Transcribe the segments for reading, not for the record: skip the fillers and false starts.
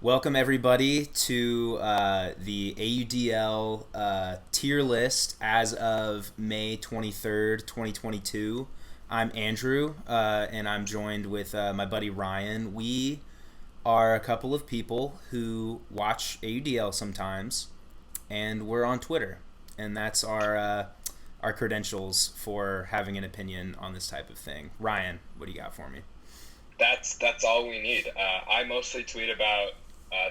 Welcome everybody to the AUDL tier list as of May 23rd, 2022. I'm Andrew, and I'm joined with my buddy Ryan. We are a couple of people who watch AUDL sometimes, and we're on Twitter, and that's our credentials for having an opinion on this type of thing. Ryan, what do you got for me? That's all we need. I mostly tweet about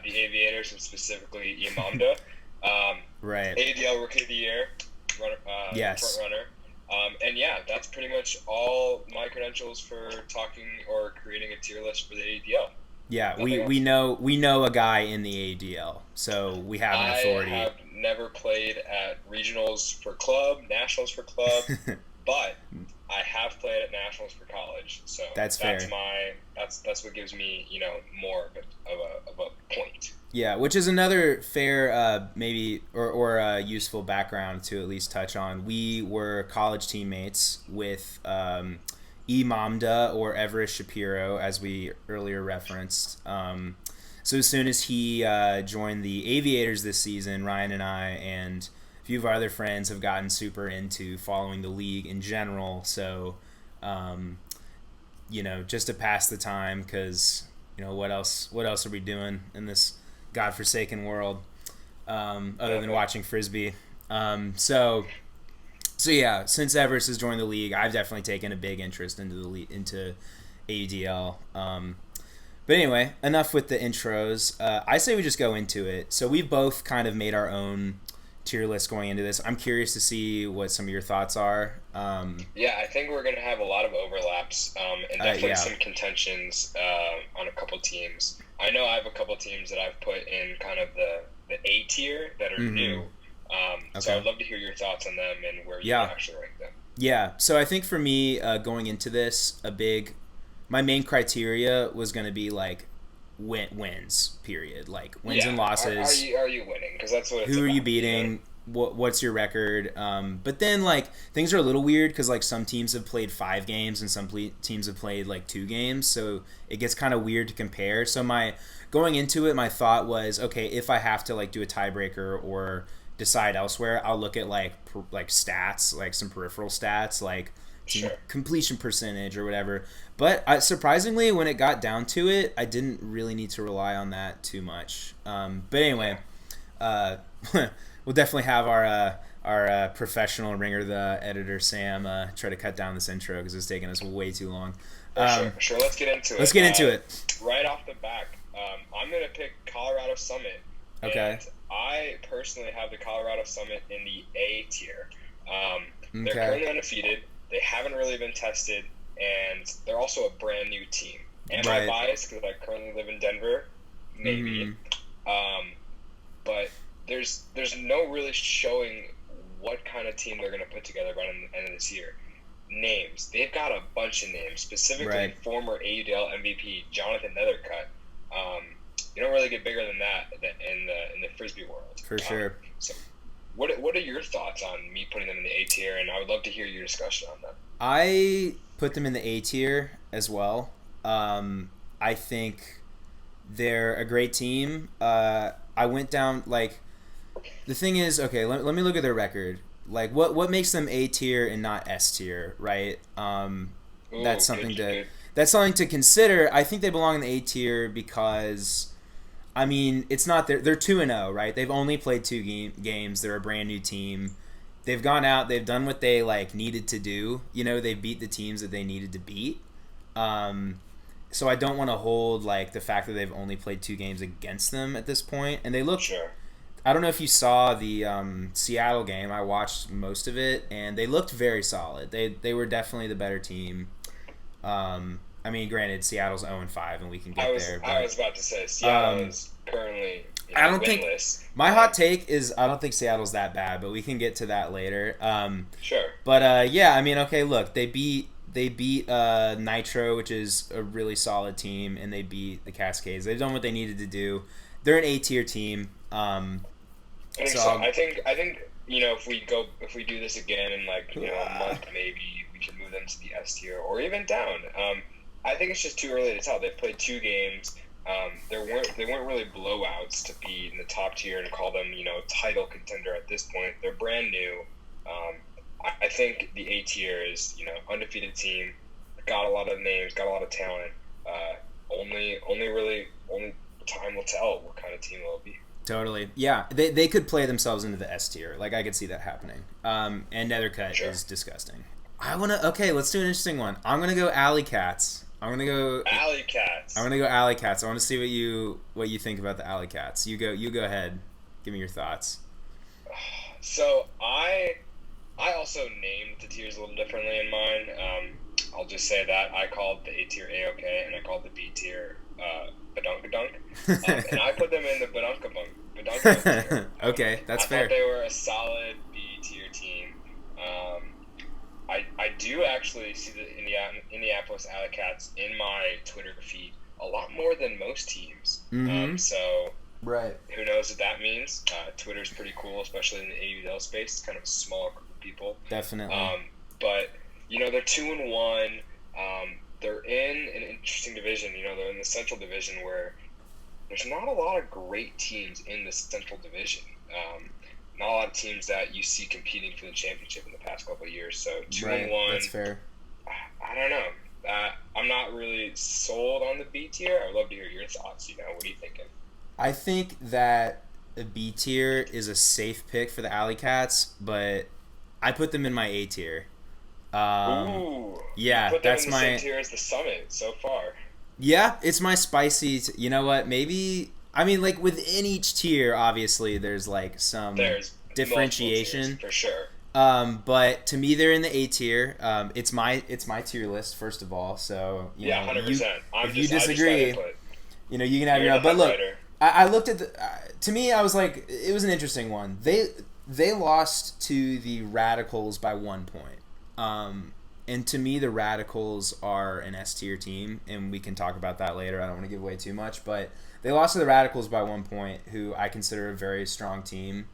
the Aviators and specifically Imamda. Right. AUDL Rookie of the Year, Yes. front runner. And yeah, that's pretty much all my credentials for talking or creating a tier list for the AUDL. Yeah, we know a guy in the AUDL, so we have an authority. I have never played at regionals for club, nationals for club, but I have played at nationals for college, so that's fair. That's what gives me more of a point. Yeah, which is another fair maybe or useful background to at least touch on. We were college teammates with Imamda or Everest Shapiro, as we earlier referenced. So as soon as he joined the Aviators this season, Ryan and I and few of our other friends have gotten super into following the league in general, so just to pass the time, because what else are we doing in this godforsaken world other than watching frisbee? So yeah, since Everest has joined the league, I've definitely taken a big interest into AUDL. But anyway, enough with the intros. I say we just go into it. So we've both kind of made our own tier list going into this. I'm curious to see what some of your thoughts are. Yeah, I think we're going to have a lot of overlaps and definitely some contentions on a couple teams. I know I have a couple teams that I've put in kind of the A tier that are new. So I'd love to hear your thoughts on them and where you actually rank them. Yeah, so I think for me, going into this, my main criteria was going to be like wins, period. Like wins and losses. Are you winning? Because that's what it's Who about, are you beating? What's your record? But then like things are a little weird because like some teams have played 5 games and some teams have played like 2 games, so it gets kind of weird to compare. So going into it, my thought was, okay, if I have to like do a tiebreaker or decide elsewhere, I'll look at like stats, like some peripheral stats, like team completion percentage or whatever. But surprisingly, when it got down to it, I didn't really need to rely on that too much. But anyway, we'll definitely have our professional ringer, the editor Sam, try to cut down this intro because it's taking us way too long. Sure. Let's get into it. Let's get into it. Right off the back, I'm going to pick Colorado Summit. Okay. And I personally have the Colorado Summit in the A tier. They're currently undefeated. They haven't really been tested, and they're also a brand new team. Am I biased because I currently live in Denver? Maybe. But there's no really showing what kind of team they're going to put together by the end of this year. Names. They've got a bunch of names, specifically former AUDL MVP Jonathan Nethercutt. You don't really get bigger than that in the frisbee world. For sure. So what are your thoughts on me putting them in the A tier? And I would love to hear your discussion on them. I put them in the A tier as well. I think they're a great team. I went down like the thing is, okay, let me look at their record. Like what makes them A tier and not S tier, right? That's something to consider. I think they belong in the A tier because I mean, it's not they're 2-0, right? They've only played 2 games. They're a brand new team. They've gone out. They've done what they like needed to do. They beat the teams that they needed to beat. So I don't want to hold like the fact that they've only played 2 games against them at this point. And they look. Sure. I don't know if you saw the Seattle game. I watched most of it, and they looked very solid. They were definitely the better team. I mean, granted, Seattle's 0-5, and we can get there. But, I was about to say Seattle is currently winless. My hot take is I don't think Seattle's that bad, but we can get to that later. Sure. But yeah, I mean, okay, look, they beat Nitro, which is a really solid team, and they beat the Cascades. They've done what they needed to do. They're an A tier team. I think if we do this again in like a month, maybe we should move them to the S tier or even down. I think it's just too early to tell. They've played 2 games. They weren't really blowouts to be in the top tier and call them title contender at this point. They're brand new. I think the A tier is undefeated team, got a lot of names, got a lot of talent. Only time will tell what kind of team it'll be. Totally. Yeah, they could play themselves into the S tier. Like, I could see that happening. And Nethercut is disgusting. Okay, let's do an interesting one. I'm going to go Alley Cats. I'm going to go Alley Cats. I want to see what you think about the Alley Cats. You go ahead. Give me your thoughts. So, I also named the tiers a little differently in mine. I'll just say that I called the A tier A-OK, and I called the B tier Badunkadunk. And I put them in the Badunkadunk tier. Okay, that's fair. I thought they were a solid B tier team. I do actually see the Indianapolis Alley Cats in my Twitter feed a lot more than most teams. So right. Who knows what that means? Twitter's pretty cool, especially in the AUDL space. It's kind of a small group of people. Definitely. But they're 2-1. They're in an interesting division. They're in the Central Division where there's not a lot of great teams in the Central Division. Not a lot of teams that you see competing for the championship in the past couple of years. So 2-1. That's fair. I don't know. I'm not really sold on the B tier. I'd love to hear your thoughts. What are you thinking? I think that a B tier is a safe pick for the Alley Cats, but I put them in my A tier. Ooh. Yeah, put them that's in the same tier as the Summit so far. Yeah, it's my spicy. You know what? Maybe. I mean, like, within each tier, obviously, there's some differentiation for sure. But to me, they're in the A tier. It's my tier list, first of all. So 100%. If you disagree, you can have your own. But look, I looked at to me, I was like, it was an interesting one. They lost to the Radicals by 1 point. And to me, the Radicals are an S tier team, and we can talk about that later. I don't want to give away too much, but they lost to the Radicals by 1 point, who I consider a very strong team.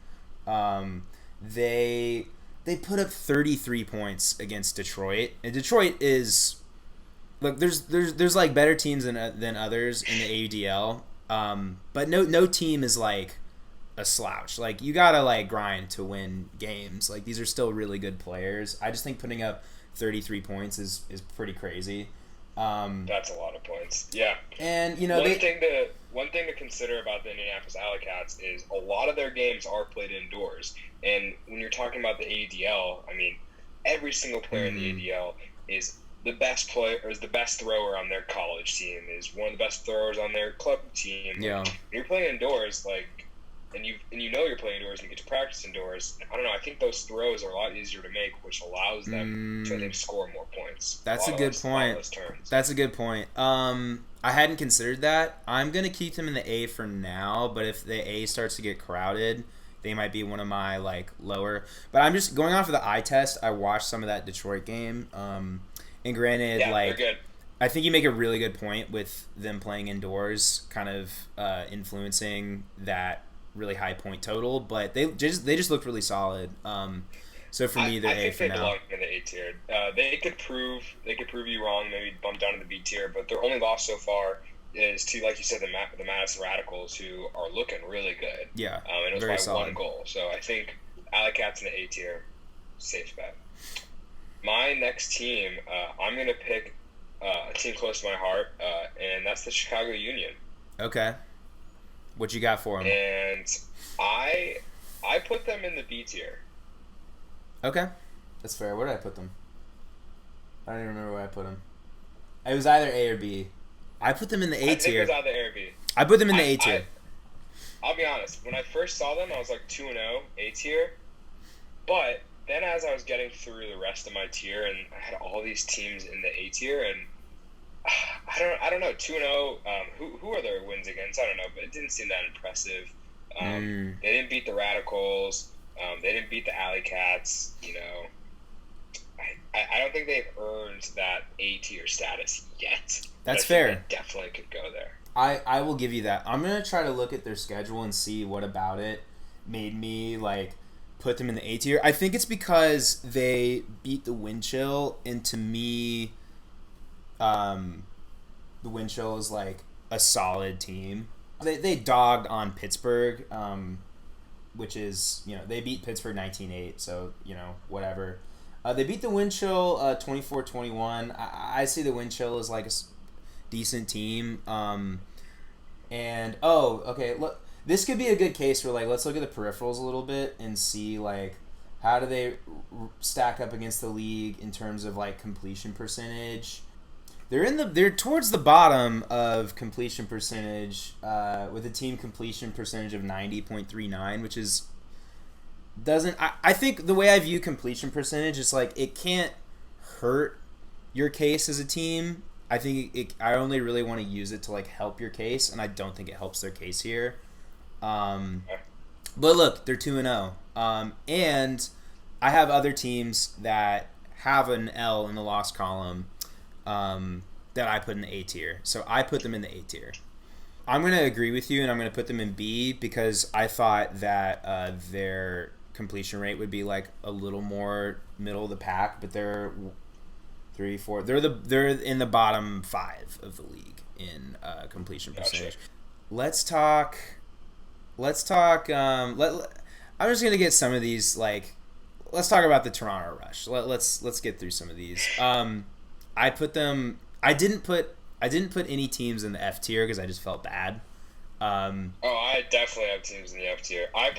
They put up 33 points against Detroit, and Detroit is there's like better teams than others in the AUDL, but no team is like a slouch. Like, you gotta grind to win games. Like, these are still really good players. I just think putting up 33 points is pretty crazy. That's a lot of points. Yeah. And one thing to consider about the Indianapolis Alley Cats is a lot of their games are played indoors. And when you're talking about the AUDL, I mean, every single player in the AUDL is the best player, or is the best thrower on their college team, is one of the best throwers on their club team. Yeah. When you're playing indoors, and you're playing indoors and you get to practice indoors, I don't know, I think those throws are a lot easier to make, which allows them to, I think, score more points. That's a good point. That's a good point. I hadn't considered that. I'm going to keep them in the A for now, but if the A starts to get crowded, they might be one of my lower. But I'm just going off of the eye test. I watched some of that Detroit game. And granted, they're good. I think you make a really good point with them playing indoors, kind of influencing that really high point total, but they just looked really solid. So for me, they're A for now. I think they belong in the A tier. They could prove you wrong. Maybe bump down to the B tier, but their only loss so far is to, like you said, the Madison Radicals, who are looking really good. Yeah, and it was very by solid. 1 goal. So I think Alley Cats in the A tier, safe bet. My next team, I'm gonna pick a team close to my heart, and that's the Chicago Union. Okay. What you got for them? And I put them in the B tier. Okay, that's fair. Where did I put them? I don't even remember where I put them. It was either A or B. I put them in the A tier. I think it was either A or B. I put them in the A tier. I'll be honest. When I first saw them, I was like 2-0, A tier. But then as I was getting through the rest of my tier, and I had all these teams in the A tier, and I don't know, 2-0. Who are their wins against? I don't know, but it didn't seem that impressive. They didn't beat the Radicals. They didn't beat the Alley Cats. I don't think they've earned that A tier status yet. That's fair. They definitely could go there. I will give you that. I'm gonna try to look at their schedule and see what about it made me put them in the A tier. I think it's because they beat the wind chill, and to me, the wind chill is a solid team. They dogged on Pittsburgh, which is, they beat Pittsburgh 19-8, so, whatever. They beat the Wind Chill 24-21. I see the Wind Chill as like a decent team. Okay, look, this could be a good case where, like, let's look at the peripherals a little bit and see, like, how do they stack up against the league in terms of, like, completion percentage. They're towards the bottom of completion percentage with a team completion percentage of 90.39, which is I think the way I view completion percentage is like it can't hurt your case as a team. I think I only really want to use it to like help your case, and I don't think it helps their case here. But look, they're 2-0, and I have other teams that have an L in the loss column that I put in the A tier. So I put them in the A tier. I'm going to agree with you, and I'm going to put them in B because I thought that their completion rate would be like a little more middle of the pack, but they're 3, 4. They're in the bottom 5 of the league in completion percentage. Gotcha. Let's talk. I'm just going to get some of these. Like, let's talk about the Toronto Rush. Let's get through some of these. I put them. I didn't put any teams in the F tier because I just felt bad. I definitely have teams in the F tier. I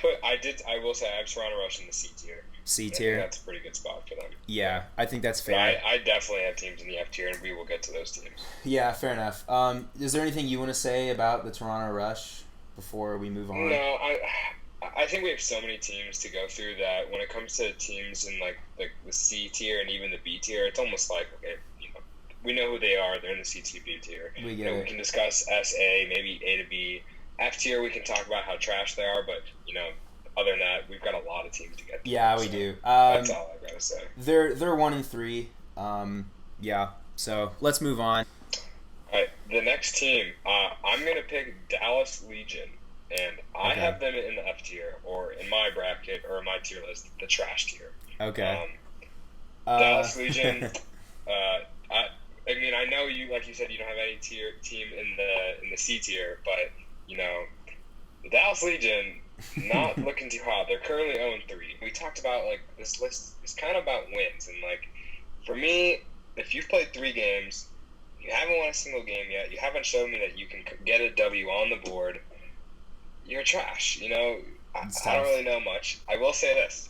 will say I have Toronto Rush in the C tier. C tier. That's a pretty good spot for them. Yeah, I think that's fair. I definitely have teams in the F tier, and we will get to those teams. Yeah, fair enough. Is there anything you want to say about the Toronto Rush before we move on? No, I think we have so many teams to go through that when it comes to teams in like the C tier and even the B tier, it's almost like, okay, we know who they are. They're in the C tier, B tier. We can discuss S, A, maybe A to B. F tier, we can talk about how trash they are, but other than that, we've got a lot of teams to get through. Yeah, we do. That's all I've got to say. They're 1-3. Yeah. So let's move on. All right, the next team, I'm gonna pick Dallas Legion, and I have them in the F tier, or in my bracket or my tier list, the trash tier. Okay. Dallas Legion. I know you, like you said, you don't have any team in the C tier, but the Dallas Legion not looking too hot. They're currently 0-3. We talked about like this list is kind of about wins, and like for me, if you've played 3 games, you haven't won a single game yet, you haven't shown me that you can get a W on the board, you're trash. I don't really know much. I will say this,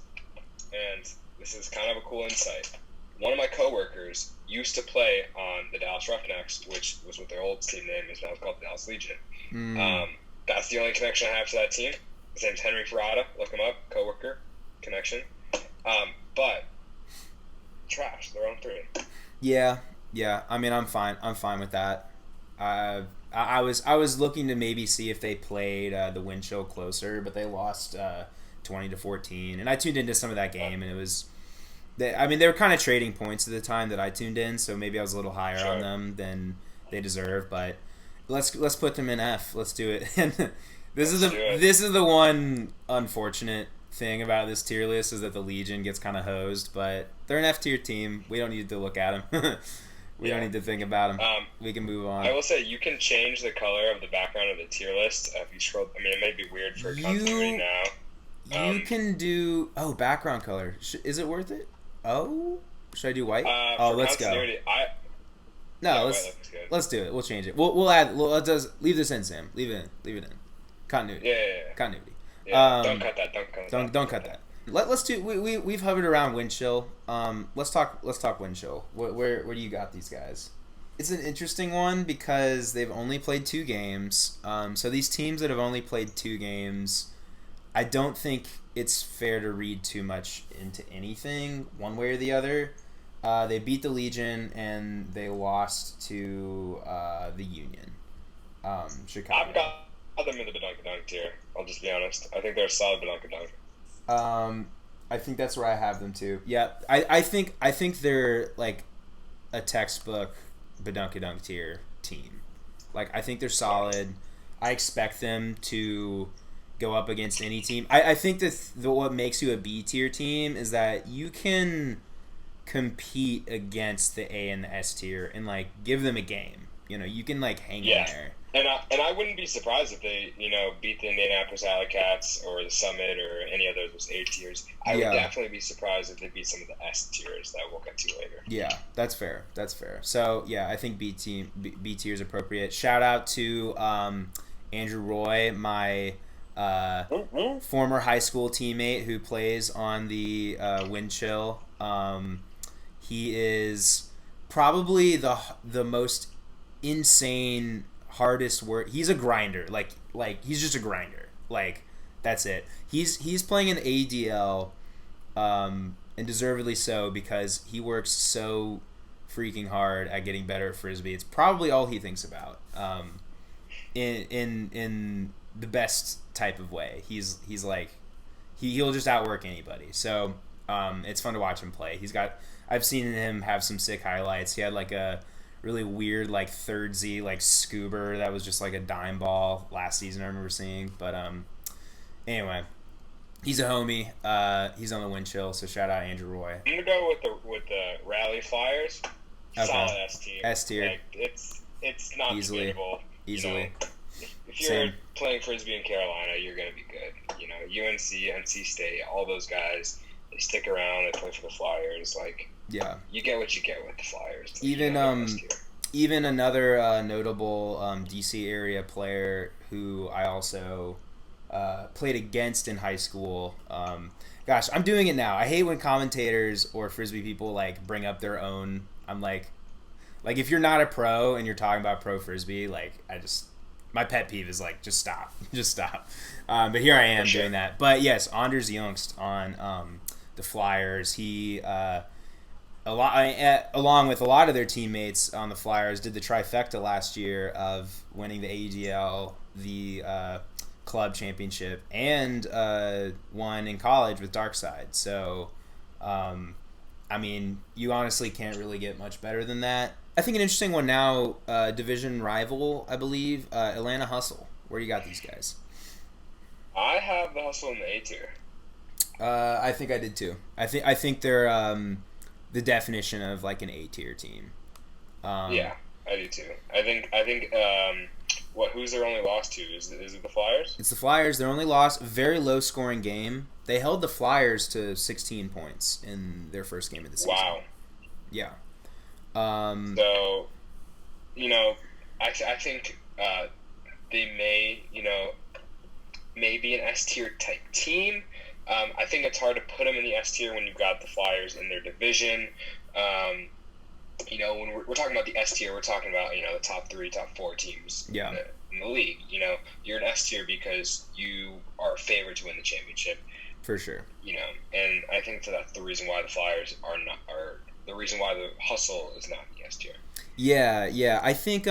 and this is kind of a cool insight. One of my coworkers used to play on the Dallas Roughnecks, which was what their old team name is now. It's called the Dallas Legion. That's the only connection I have to that team. His name's Henry Ferrata. Look him up. Coworker connection. But trash. They're on 3. Yeah. I mean, I'm fine with that. I was looking to maybe see if they played the Wind Chill closer, but they lost 20-14, and I tuned into some of that game, and it was. They were kind of trading points at the time that I tuned in, so maybe I was a little higher on them than they deserve. But let's put them in F. Let's do it. And this is the one unfortunate thing about this tier list is that the Legion gets kind of hosed, but they're an F tier team. We don't need to look at them. We don't need to think about them. We can move on. I will say you can change the color of the background of the tier list if you scroll. It may be weird for continuity now. You can do background color. Is it worth it? Oh, should I do white? Let's go. Let's do it. We'll change it. We'll add. Leave this in, Sam. Leave it in. Continuity. Yeah. Continuity. Yeah, don't cut that. Don't cut that. Let's do. We've hovered around Wind Chill. Let's talk Wind Chill. Where do you got these guys? It's an interesting one because they've only played 2 games. So these teams that have only played 2 games, I don't think it's fair to read too much into anything one way or the other. They beat the Legion and they lost to the Union. Chicago. I've got them in the Badunk tier. I'll just be honest. I think they're a solid Badunk. I think that's where I have them too. Yeah, I think they're like a textbook Badunk tier team. Like I think they're solid. I expect them to go up against any team. I think that what makes you a B tier team is that you can compete against the A and the S tier and like give them a game. You can like hang in there. I wouldn't be surprised if they, beat the Indianapolis Alley-Cats or the Summit or any of those A tiers. I would definitely be surprised if they beat some of the S tiers that we'll get to later. Yeah, that's fair. So, yeah, I think B tier is appropriate. Shout out to Andrew Roy, my former high school teammate who plays on the Wind Chill. He is probably the most insane, hardest work. He's a grinder. Like he's just a grinder. Like that's it. He's playing in the AUDL, and deservedly so because he works so freaking hard at getting better at frisbee. It's probably all he thinks about. In the best type of way. He's like he'll just outwork anybody. So it's fun to watch him play. I've seen him have some sick highlights. He had like a really weird like third Z like scuba that was just like a dime ball last season I remember seeing. But anyway, he's a homie. He's on the Wind Chill, so shout out Andrew Roy. I'm gonna go with the Rally Flyers. Okay. Solid S tier. S tier. Like, it's not debatable. Easily. If you're playing frisbee in Carolina, you're gonna be good. UNC, NC State, all those guys, they stick around. They play for the Flyers. Like, yeah, you get what you get with the Flyers. Like, even another notable DC area player who I also played against in high school. Gosh, I'm doing it now. I hate when commentators or frisbee people like bring up their own. I'm like if you're not a pro and you're talking about pro frisbee, like my pet peeve is like just stop. But here I am doing that. But yes, Anders Youngst on the Flyers. He along with a lot of their teammates on the Flyers, did the trifecta last year of winning the AUDL, the club championship, and won in college with Darkside. So, I mean, you honestly can't really get much better than that. I think an interesting one now, division rival, I believe, Atlanta Hustle. Where do you got these guys? I have the Hustle in the A tier. I think I did too. I think they're the definition of like an A tier team. Yeah, I do too. I think who's their only loss to? Is it the Flyers? It's the Flyers. Their only loss, very low scoring game. They held the Flyers to 16 points in their first game of the season. Wow. Yeah. So, I think they may, be an S tier type team. I think it's hard to put them in the S tier when you've got the Flyers in their division. When we're talking about the S tier, we're talking about, the top 3, top 4 teams in the league. You're an S tier because you are a favorite to win the championship. For sure. And I think that's the reason why the Flyers are the reason why the Hustle is not in the S tier. Yeah. I think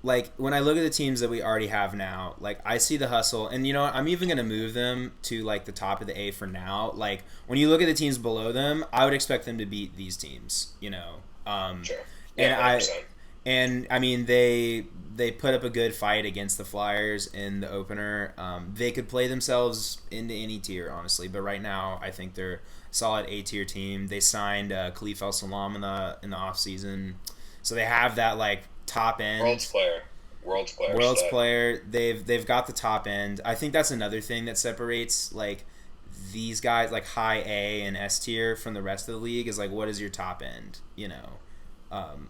like when I look at the teams that we already have now, like I see the Hustle, and I'm even gonna move them to like the top of the A for now. Like when you look at the teams below them, I would expect them to beat these teams. Sure. Yeah, and I mean they put up a good fight against the Flyers in the opener. They could play themselves into any tier, honestly, but right now I think they're a solid A tier team. They signed Khalif El Salam in the off season, so they have that like top end. World's player. They've got the top end. I think that's another thing that separates like these guys, like high A and S tier, from the rest of the league, is like what is your top end,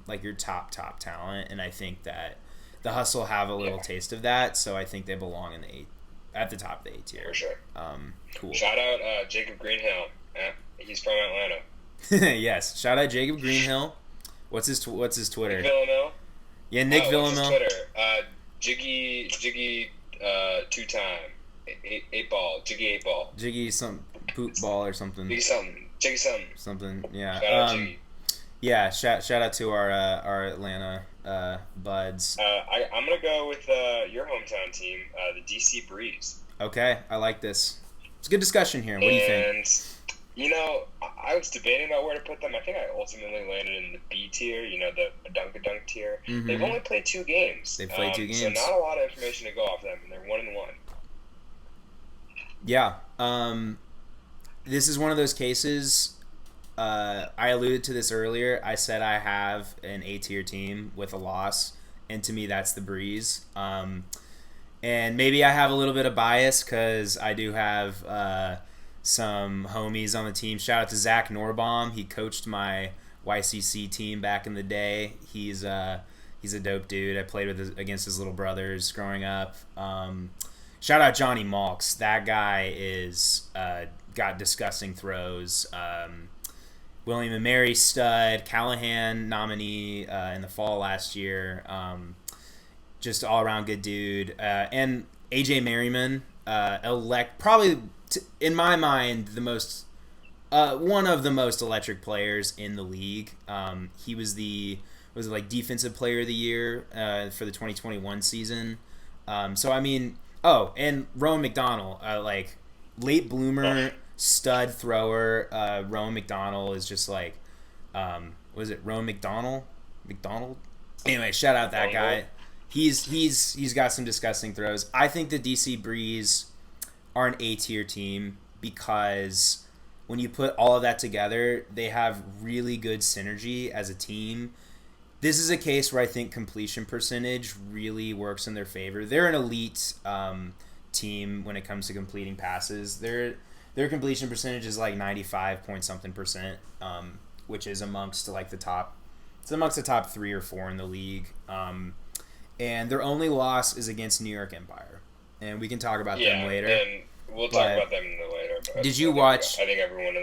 like your top talent. And I think that the Hustle have a little taste of that, so I think they belong in at the top of the A tier. For sure. Cool. Shout out Jacob Greenhill. He's from Atlanta. Yes. Shout out Jacob Greenhill. What's his Twitter? Nick Villamil. Yeah, Nick Villamil. What's his Twitter? Jiggy 2-time. 8 ball. Jiggy 8 ball. Jiggy some poop ball or something. Jiggy something. Something. Yeah. Shout out Jiggy. Yeah. Shout out to our Atlanta buds. I'm gonna go with your hometown team, the DC Breeze. Okay, I like this. It's a good discussion here. What do you think? I was debating about where to put them. I think I ultimately landed in the B tier, the dunk tier. Mm-hmm. They've only played 2 games. They've played 2 games. So not a lot of information to go off them, and they're 1-1. Yeah. This is one of those cases. I alluded to this earlier. I said I have an A tier team with a loss, and to me that's the Breeze. And maybe I have a little bit of bias because I do have some homies on the team. Shout out to Zach Norbaum. He coached my YCC team back in the day. He's a dope dude. I played against his little brothers growing up. Shout out Johnny Malks. That guy is got disgusting throws. William & Mary stud, Callahan nominee in the fall last year. Just all around good dude. And AJ Merriman, probably in my mind the most one of the most electric players in the league. He was defensive player of the year for the 2021 season. So I mean, and Rowan McDonald, late bloomer, stud thrower. Rowan McDonald is just was it Rowan McDonald? Anyway, shout out that guy. He's got some disgusting throws. I think the DC Breeze are an A-tier team because when you put all of that together, they have really good synergy as a team. This is a case where I think completion percentage really works in their favor. They're an elite team when it comes to completing passes. Their completion percentage is 95 point something percent, which is amongst the top 3 or 4 in the league. And their only loss is against New York Empire, and we can talk about them later. And we'll talk about them later. But did you watch? I think everyone.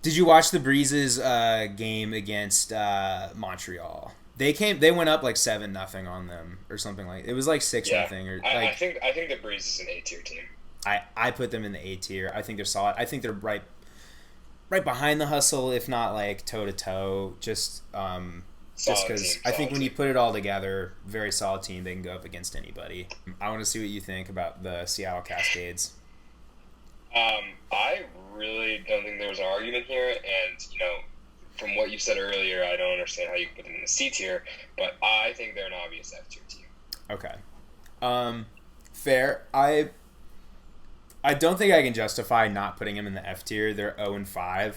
Did you watch the Breeze's game against Montreal? They went up 7-0 on them or something like. It was 6-0 or. I think the Breeze is an A-tier team. I put them in the A-tier. I think they're solid. I think they're right behind the Hustle, if not toe to toe. Just because I think when you put it all together, very solid team. They can go up against anybody. I want to see what you think about the Seattle Cascades. I really don't think there's an argument here, and from what you said earlier, I don't understand how you put them in the C tier, but I think they're an obvious F tier team. Okay, fair. I don't think I can justify not putting them in the F tier. They're 0-5.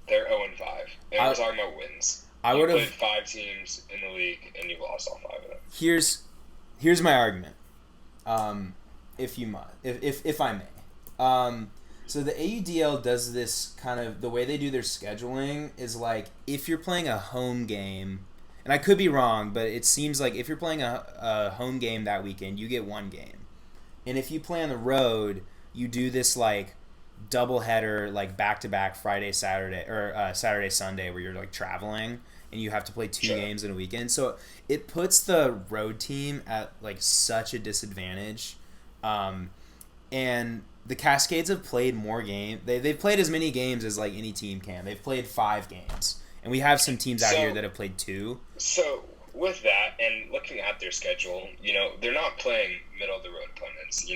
They're 0-5, and we're talking about wins. You played 5 teams in the league, and you've lost all 5 of them. Here's my argument. If I may. So the AUDL does this kind of, the way they do their scheduling is if you're playing a home game, and I could be wrong, but it seems like if you're playing a home game that weekend, you get 1 game. And if you play on the road, you do this double header, back-to-back Friday, Saturday, or Saturday, Sunday, where you're traveling and you have to play 2 games in a weekend. So it puts the road team at such a disadvantage. And the Cascades have played more games. They've played as many games as any team can. They've played 5 games, and we have some teams out here that have played 2. So with that, and looking at their schedule, they're not playing middle of the road opponents.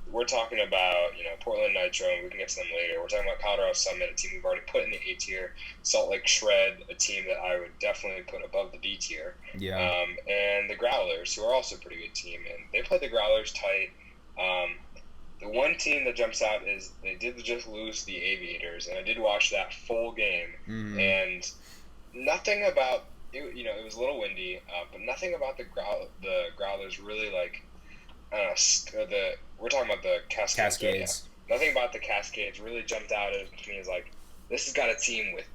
We're talking about Portland Nitro, and we can get to them later. We're talking about Colorado Summit, a team we've already put in the A tier. Salt Lake Shred, a team that I would definitely put above the B tier. Yeah. And the Growlers, who are also a pretty good team, and they played the Growlers tight. The one team that jumps out is they did just lose to the Aviators, and I did watch that full game, and nothing about it. It was a little windy, but nothing about the Growlers really we're talking about the Cascades. Yeah. Nothing about the Cascades really jumped out at me as this has got a team with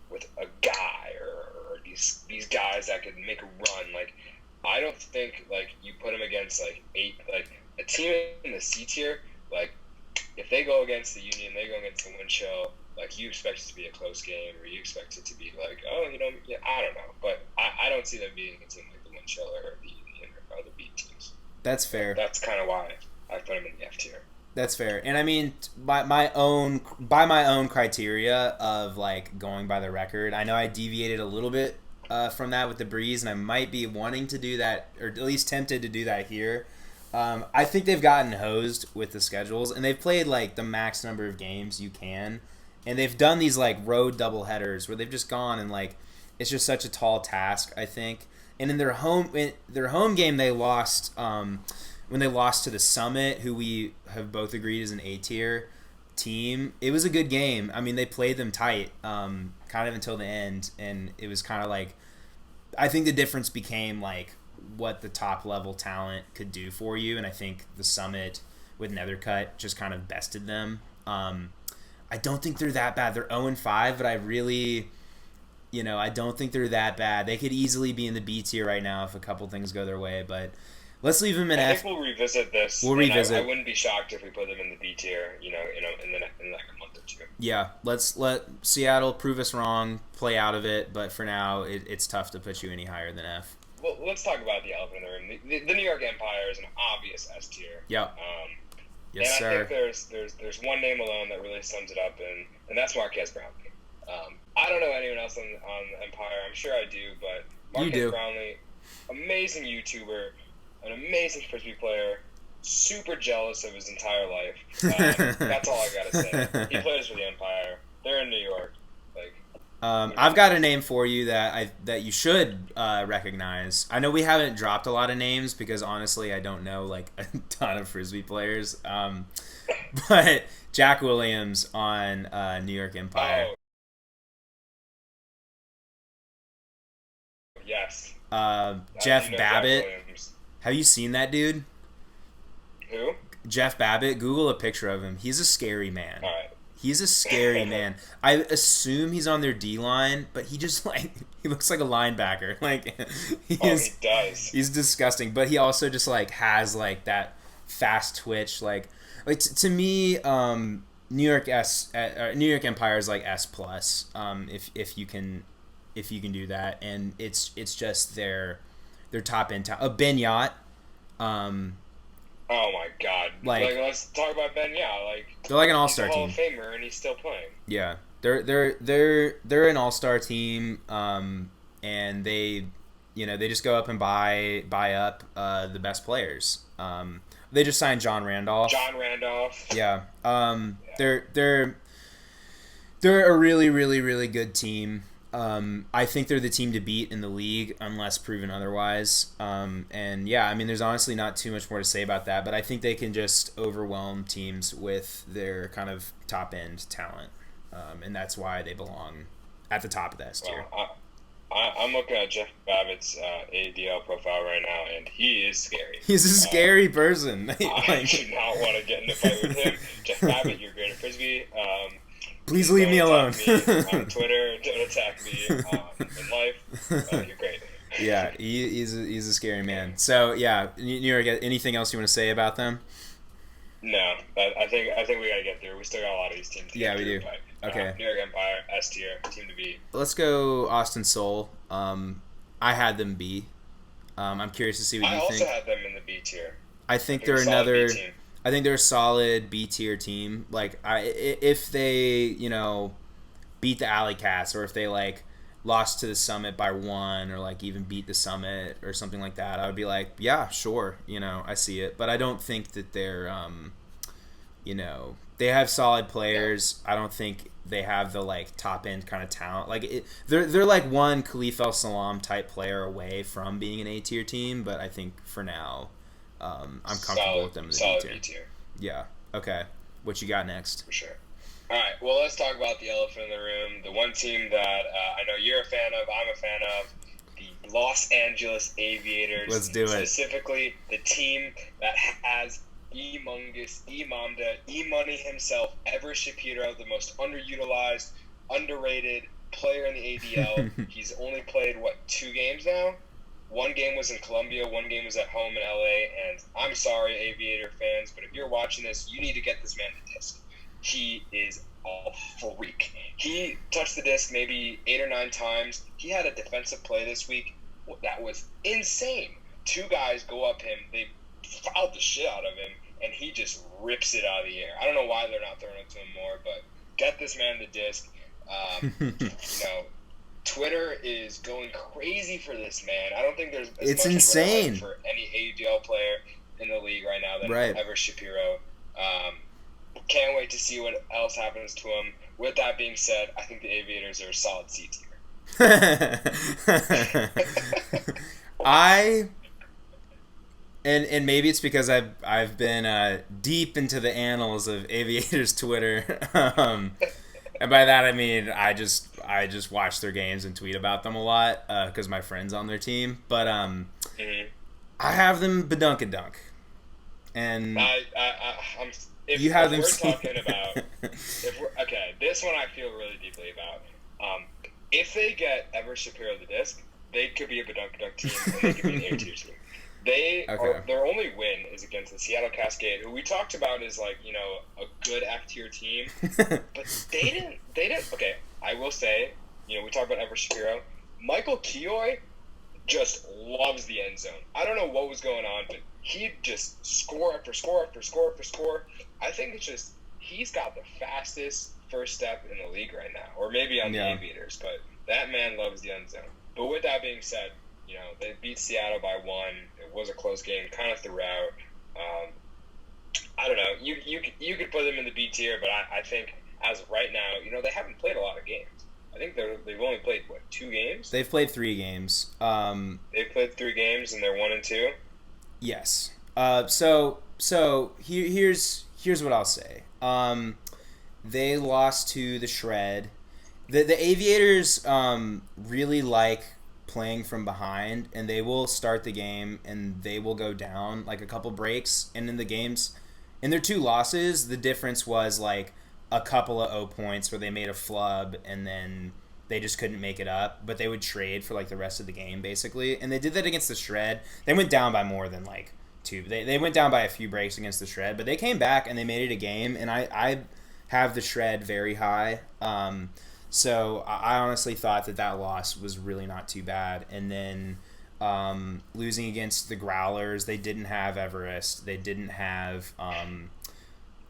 with a guy or these guys that could make a run. I don't think you put them against a team in the C tier. If they go against the Union, they go against the Wind Chill. You expect it to be a close game, or you expect it to be I don't know, but I don't see them beating a team like the Wind Chill or the Union or other B teams. That's fair. That's kind of why I put them in the F tier. That's fair, and I mean by my own criteria of going by the record, I know I deviated a little bit from that with the Breeze, and I might be wanting to do that, or at least tempted to do that here. I think they've gotten hosed with the schedules, and they've played the max number of games you can, and they've done these road double headers where they've just gone and it's just such a tall task, I think. And in their home game, they lost when they lost to the Summit, who we have both agreed is an A tier team. It was a good game. I mean, they played them tight, kind of until the end, and it was kind of I think the difference became like what the top level talent could do for you, and I think the Summit with Nethercut just kind of bested them. I don't think they're that bad. They're 0-5, but I really, I don't think they're that bad. They could easily be in the B tier right now if a couple things go their way, but let's leave them in F. I think we'll revisit this. We'll revisit. I wouldn't be shocked if we put them in the B tier, in like a month or two. Yeah, let's let Seattle prove us wrong, play out of it, but for now, it's tough to put you any higher than F. Well, let's talk about the elephant in the room. The New York Empire is an obvious S tier. Yep. Yes, and sir. I think there's one name alone that really sums it up, and that's Marquez Brown. I don't know anyone else on Empire. I'm sure I do, but Marquez Brownlee, amazing YouTuber, an amazing Frisbee player, super jealous of his entire life. That's all I gotta say. He plays for the Empire. They're in New York. I've got a name for you that you should recognize. I know we haven't dropped a lot of names because honestly I don't know like a ton of Frisbee players. But Jack Williams on New York Empire. Oh. Yes. Jeff Babbitt. Have you seen that dude? Who? Jeff Babbitt. Google a picture of him. He's a scary man. All right. He's a scary man. I assume he's on their D line, but he just he looks like a linebacker. He does. He's disgusting, but he also just has that fast twitch. To me, New York Empire is like S plus. If you can do that, and it's just their top end talent. Ben Yacht. Oh my God! Let's talk about Ben Yao. They're like an all-star team. He's a Hall of Famer, and he's still playing. Yeah, they're an all-star team, and they just go up and buy up the best players. They just signed John Randolph. Yeah. They're a really, really, really good team. I think they're the team to beat in the league unless proven otherwise. And yeah, there's honestly not too much more to say about that, but I think they can just overwhelm teams with their kind of top end talent. And that's why they belong at the top of the S tier. I'm looking at Jeff Babbitt's AUDL profile right now, and he is scary. He's a scary person. I do not want to get in a fight with him. Jeff Babbitt, you're great at Frisbee. Please leave me alone. Me on Twitter, don't attack me in life. You're great. Yeah, he's a scary man. So yeah, New York. Anything else you want to say about them? No, I think we gotta get through. We still got a lot of these teams. Yeah, we do. But, okay. New York Empire, S tier, team to beat. Let's go Austin Seoul. I had them B. I'm curious to see what you think. I also had them in the B tier. I think they're another. I think they're a solid B tier team. If they beat the Alley Cats, or if they lost to the Summit by 1, or even beat the Summit or something like that, I would be like, yeah, sure, I see it. But I don't think that they're they have solid players. I don't think they have the top end kind of talent. They're like one Khalif El Salam type player away from being an A tier team, but I think for now I'm comfortable with them in the B tier. Yeah. Okay. What you got next? For sure. All right. Well, let's talk about the elephant in the room. The one team that I know you're a fan of, I'm a fan of, the Los Angeles Aviators. Let's do it. Specifically, the team that has E-Mungus, E-Mamda, E-Money himself, Everett Shapiro, the most underutilized, underrated player in the ADL. He's only played, 2 games now? 1 game was in Colombia, 1 game was at home in LA, and I'm sorry, Aviator fans, but if you're watching this, you need to get this man the disc. He is a freak. He touched the disc maybe 8 or 9 times. He had a defensive play this week that was insane. 2 guys go up him, they fouled the shit out of him, and he just rips it out of the air. I don't know why they're not throwing it to him more, but get this man the disc. Twitter is going crazy for this man. I don't think there's it's insane for any AUDL player in the league right now than Everett Shapiro. Can't wait to see what else happens to him. With that being said, I think the Aviators are a solid C tier. And maybe it's because I've been deep into the annals of Aviators Twitter. And by that I mean I just watch their games and tweet about them a lot because my friend's on their team. But I have them badunkadunk. And if you have them. We're talking about this one I feel really deeply about. If they get Everett Shapiro the disc, they could be a badunkadunk team and they could be an A-tier team. Their only win is against the Seattle Cascade, who we talked about as like, you know, a good F-tier team, but they didn't. Okay, I will say, you know, we talked about Everett Shapiro. Michael Keough just loves the end zone. I don't know what was going on, but he just score after score after score after score. I think it's just he's got the fastest first step in the league right now, or maybe on the Aviators, but that man loves the end zone. But with that being said, you know, they beat Seattle by 1. It was a close game, kind of throughout. I don't know. You could put them in the B tier, but I think as of right now, you know, they haven't played a lot of games. I think they've only played, 2 games? They've played 3 games. They've played 3 games, and they're 1-2? Yes. So here's what I'll say. They lost to the Shred. The Aviators really like playing from behind, and they will start the game and they will go down like a couple breaks. And in the games, in their 2 losses, the difference was like a couple of 0 points where they made a flub and then they just couldn't make it up. But they would trade for like the rest of the game basically, and they did that against the Shred. They went down by more than like 2. They went down by a few breaks against the Shred, but they came back and they made it a game. And I have the Shred very high. So I honestly thought that loss was really not too bad. And then losing against the Growlers, they didn't have Everest. They didn't have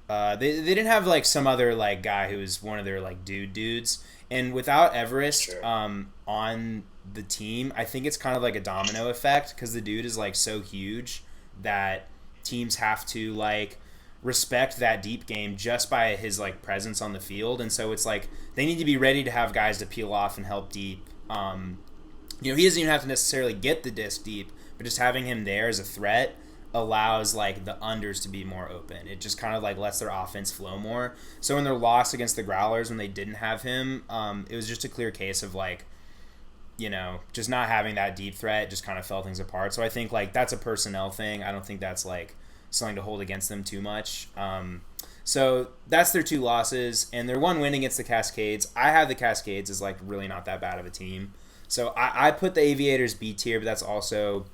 they didn't have like some other like guy who was one of their like dudes. And without Everest on the team, I think it's kind of like a domino effect because the dude is like so huge that teams have to like respect that deep game just by his like presence on the field. And so it's like they need to be ready to have guys to peel off and help deep. You know, he doesn't even have to necessarily get the disc deep, but just having him there as a threat allows like the unders to be more open. It just kind of like lets their offense flow more. So in their loss against the Growlers when they didn't have him, it was just a clear case of like, you know, just not having that deep threat just kind of fell things apart. So I think like that's a personnel thing. I don't think that's like something to hold against them too much. So that's their 2 losses and their 1 win against the Cascades. I have the Cascades as like really not that bad of a team. So I put the Aviators B tier, but that's also,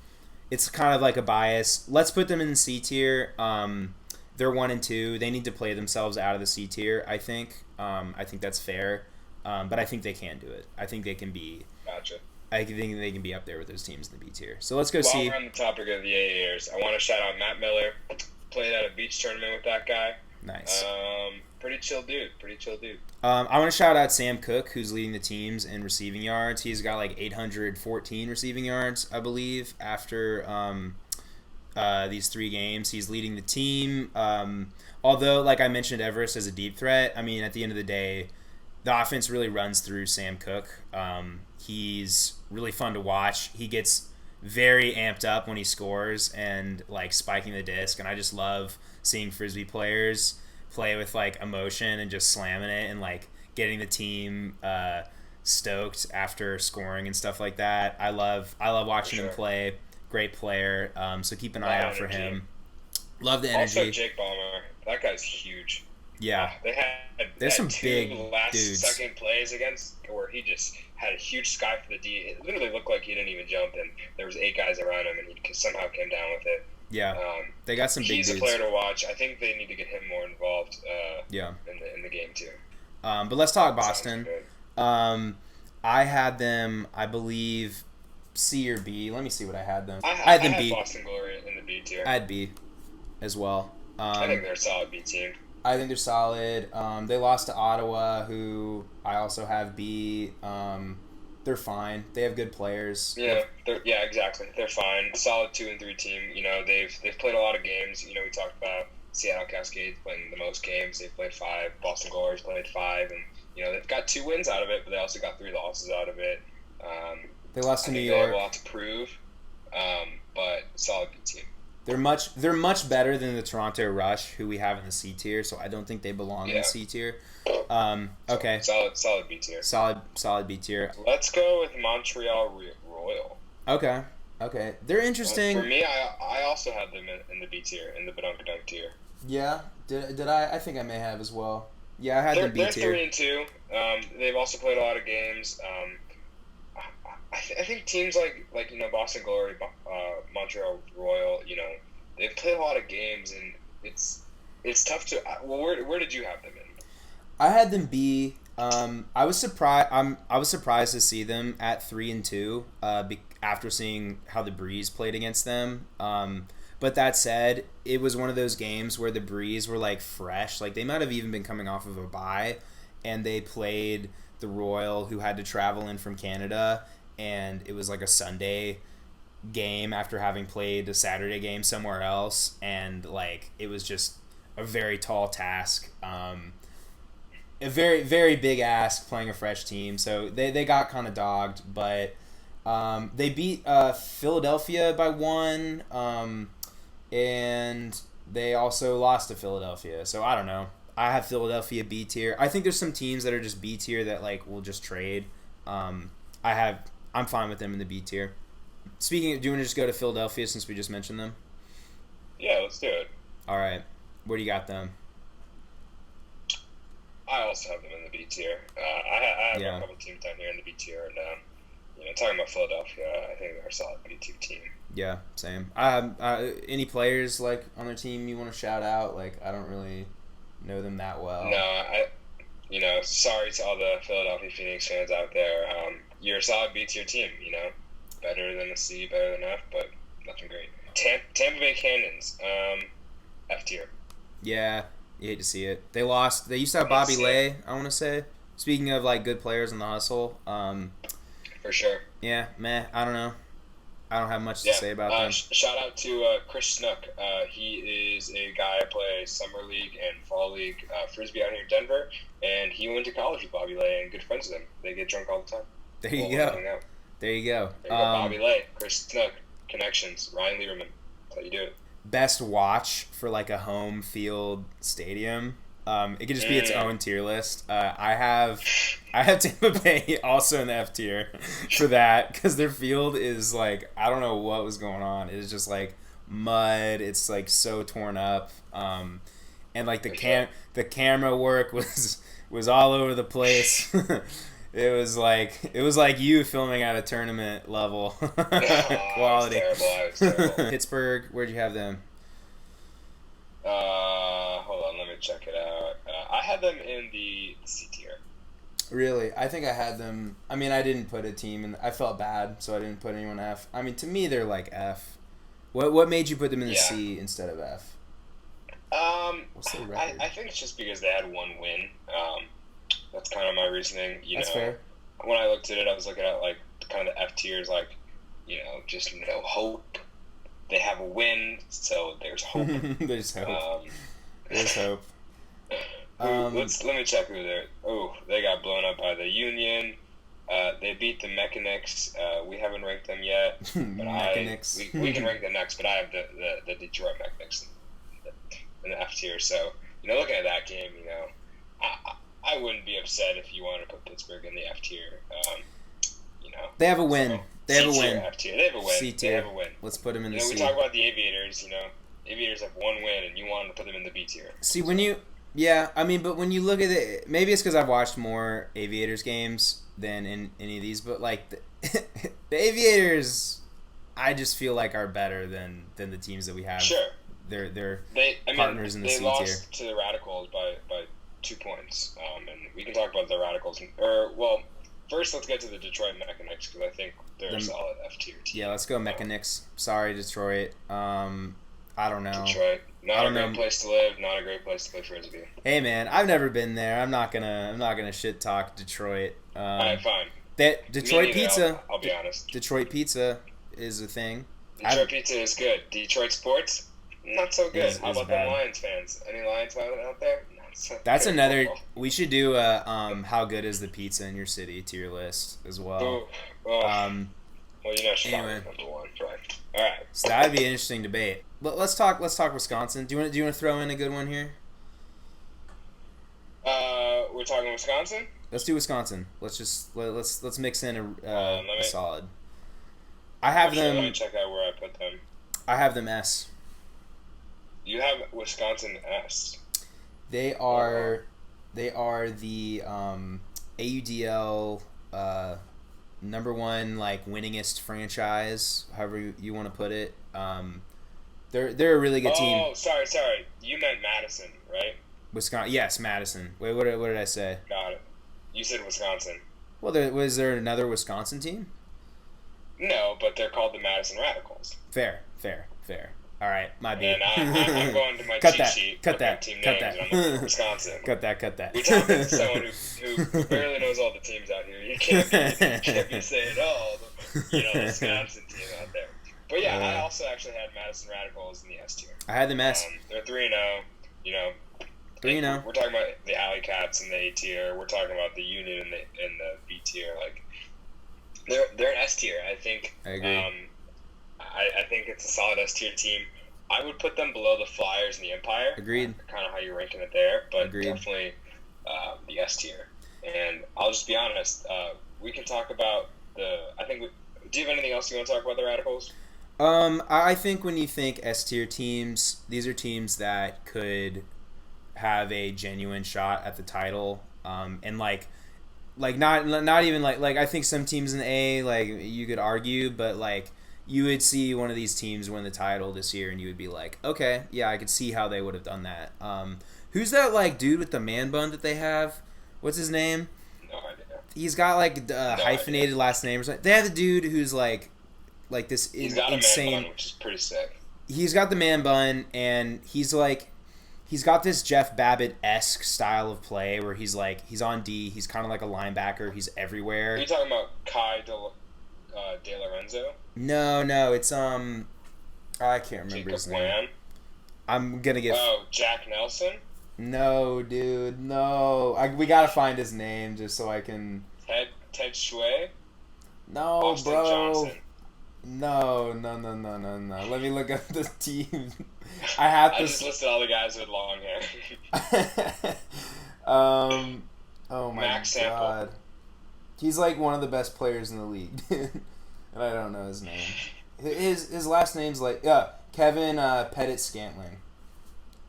it's kind of like a bias. Let's put them in C tier. They're 1-2. They need to play themselves out of the C tier, I think. I think that's fair. But I think they can do it. I think they can be. Gotcha. I think they can be up there with those teams in the B tier. So let's go While see. we're on the topic of the Aviators, I want to shout out Matt Miller. Played at a beach tournament with that guy. Nice. Pretty chill dude. I want to shout out Sam Cook, who's leading the teams in receiving yards. He's got like 814 receiving yards, I believe, after these 3 games. He's leading the team. Although, like I mentioned, Everest as a deep threat, I mean, at the end of the day, the offense really runs through Sam Cook. He's really fun to watch. He gets very amped up when he scores and like spiking the disc, and I just love seeing Frisbee players play with like emotion and just slamming it and like getting the team stoked after scoring and stuff like that. I love watching him play. Great player. So keep an eye out for him. Love the energy. Also, Jake Ballmer. That guy's huge. Yeah. There's some 2 big last dudes. second plays against where he just had a huge sky for the D. It literally looked like he didn't even jump, and there was 8 guys around him, and he somehow came down with it. Yeah, they got some big dudes. He's a player to watch. I think they need to get him more involved in the game too. But let's talk Boston. I had them, I believe, C or B. Let me see what I had them. I had them B. Boston Glory in the B tier. I had B as well. I think they're a solid B team. I think they're solid. They lost to Ottawa, who I also have B. They're fine. They have good players. Yeah, exactly. They're fine. Solid 2 and 3 team. You know, they've played a lot of games. You know, we talked about Seattle Cascades playing the most games. They've played 5. Boston Glory's played 5, and you know they've got 2 wins out of it, but they also got 3 losses out of it. They lost to New They York. have a lot to prove, but solid good team. They're much better than the Toronto Rush, who we have in the C tier. So I don't think they belong in the C tier. Okay. Solid B tier. Solid B tier. Let's go with Montreal Royal. Okay. They're interesting. For me, I also had them in the B tier, in the Badunkadunk tier. Yeah. Did I? I think I may have as well. Yeah, I had them B tier. They're 3-2. They've also played a lot of games. I think teams like Boston Glory, Montreal Royal, they've played a lot of games, and it's tough to. Well, where did you have them in? I had them B. I was surprised. I was surprised to see them at 3-2. After seeing how the Breeze played against them. But that said, it was one of those games where the Breeze were like fresh. Like they might have even been coming off of a bye, and they played the Royal, who had to travel in from Canada, and it was like a Sunday game after having played a Saturday game somewhere else, and like it was just a very tall task. A very, very big ask playing a fresh team. So they got kind of dogged, but they beat Philadelphia by 1, and they also lost to Philadelphia. So I don't know. I have Philadelphia B tier. I think there's some teams that are just B tier that like will just trade. I'm fine with them in the B tier. Speaking of, do you want to just go to Philadelphia since we just mentioned them? Yeah, let's do it. All right. Where do you got them? I also have them in the B tier. I have a couple teams down here in the B tier, and talking about Philadelphia, I think they're a solid B tier team. Yeah, same. Any players like on their team you want to shout out? Like I don't really know them that well. No, sorry to all the Philadelphia Phoenix fans out there. You're a solid B tier team. Better than a C, better than F, but nothing great. Tampa Bay Canyons, F tier. Yeah. You hate to see it. They lost. They used to have Bobby Lay, I want to say. Speaking of, like, good players in the hustle. For sure. Yeah, meh. I don't know. I don't have much to say about them. Shout out to Chris Snook. He is a guy who plays Summer League and Fall League Frisbee out here in Denver. And he went to college with Bobby Lay and good friends with him. They get drunk all the time. There you go. There you go. Bobby Lay, Chris Snook, connections, Ryan Liberman. That's how you do it. Best watch for like a home field stadium. It could just be its own tier list. I have Tampa Bay also in the F tier for that because their field is like I don't know what was going on. It is just like mud. It's like so torn up. And like the camera work was all over the place. It was like you filming at a tournament level quality. I was terrible. Pittsburgh, where'd you have them? Hold on, let me check it out. I had them in the C tier. Really? I think I had them. I mean, I didn't put a team in. I felt bad, so I didn't put anyone F. I mean, to me, they're like F. What made you put them in the C instead of F? What's their record? I think it's just because they had one win. That's kind of my reasoning. That's fair. When I looked at it, I was looking at like kind of the F tiers, like just no hope. They have a win, so there's hope. There's hope. There's hope. Let me check who they're. Oh, they got blown up by the Union. They beat the Mechanics. We haven't ranked them yet, but Mechanics. we can rank them next. But I have the Detroit Mechanics in the F tier. So looking at that game, I wouldn't be upset if you wanted to put Pittsburgh in the F tier. They have a win. So, they have a win. F tier. They have a win. C tier. They have a win. Let's put them in the C. We talk about the Aviators. Aviators have one win, and you wanted to put them in the B tier. See, when you... Yeah, I mean, but when you look at it... Maybe it's because I've watched more Aviators games than in any of these, but, like, the Aviators, I just feel like are better than the teams that we have. Sure. They're partners in the C tier. They lost to the Radicals by 2 points, and we can talk about the Radicals. First let's get to the Detroit Mechanics because I think they're a solid F tier team. Yeah, let's go Mechanics. Sorry, Detroit. I don't know. Detroit, not a great place to live, not a great place to play Frisbee. Hey man, I've never been there. I'm not gonna shit talk Detroit. Alright, fine. Detroit pizza. I'll be honest. Detroit pizza is a thing. Detroit pizza is good. Detroit sports, not so good. How about the Lions fans? Any Lions fans out there? That's another. We should do a how good is the pizza in your city tier list as well. Well, Chicago's number one, right? All right. So that would be an interesting debate. But let's talk Wisconsin. Do you want to throw in a good one here? We're talking Wisconsin. Let's do Wisconsin. Let's mix in a solid. I have them. Let me check out where I put them. I have them S. You have Wisconsin S. They are the AUDL number one winningest franchise, however you want to put it. They're a really good team. Oh, sorry. You meant Madison, right? Wisconsin. Yes, Madison. Wait, what did I say? Got it. You said Wisconsin. Well, was there another Wisconsin team? No, but they're called the Madison Radicals. Fair. All right, my bad. And I'm going to my cheat sheet. Cut that. Team names, and I'm looking for Wisconsin. Cut that. You're talking to someone who barely knows all the teams out here. You can't be saying, the Wisconsin team out there. But yeah, I also actually had Madison Radicals in the S tier. I had them S. They're 3-0. 3-0. We're talking about the Alley Cats in the A tier. We're talking about the Union in the B tier. They're an S tier. I think. I agree. I think it's a solid S tier team. I would put them below the Flyers and the Empire. Agreed. Kind of how you're ranking it there, but Agreed. Definitely the S tier. And I'll just be honest. We can talk about do you have anything else you want to talk about the Radicals? I think when you think S tier teams, these are teams that could have a genuine shot at the title. And not even I think some teams in the A you could argue, but you would see one of these teams win the title this year, and you would be like, okay, yeah, I could see how they would have done that. Who's that dude with the man bun that they have? What's his name? No idea. He's got hyphenated last name or something. They have the dude who's this He's got insane. a man bun, which is pretty sick. He's got the man bun, and he's got this Jeff Babbitt-esque style of play where he's on D. He's kind of like a linebacker. He's everywhere. Are you talking about Kai De Lorenzo? No, it's I can't remember his name. Wham? I'm gonna get. Oh, Jack Nelson. No, dude, no. We gotta find his name just so I can. Ted Shue. No, Austin bro. Johnson. No. Let me look up the team. I just listed all the guys with long hair. Oh my Max god. Sample. He's one of the best players in the league. And I don't know his name. His last name's Kevin Pettit Scantling.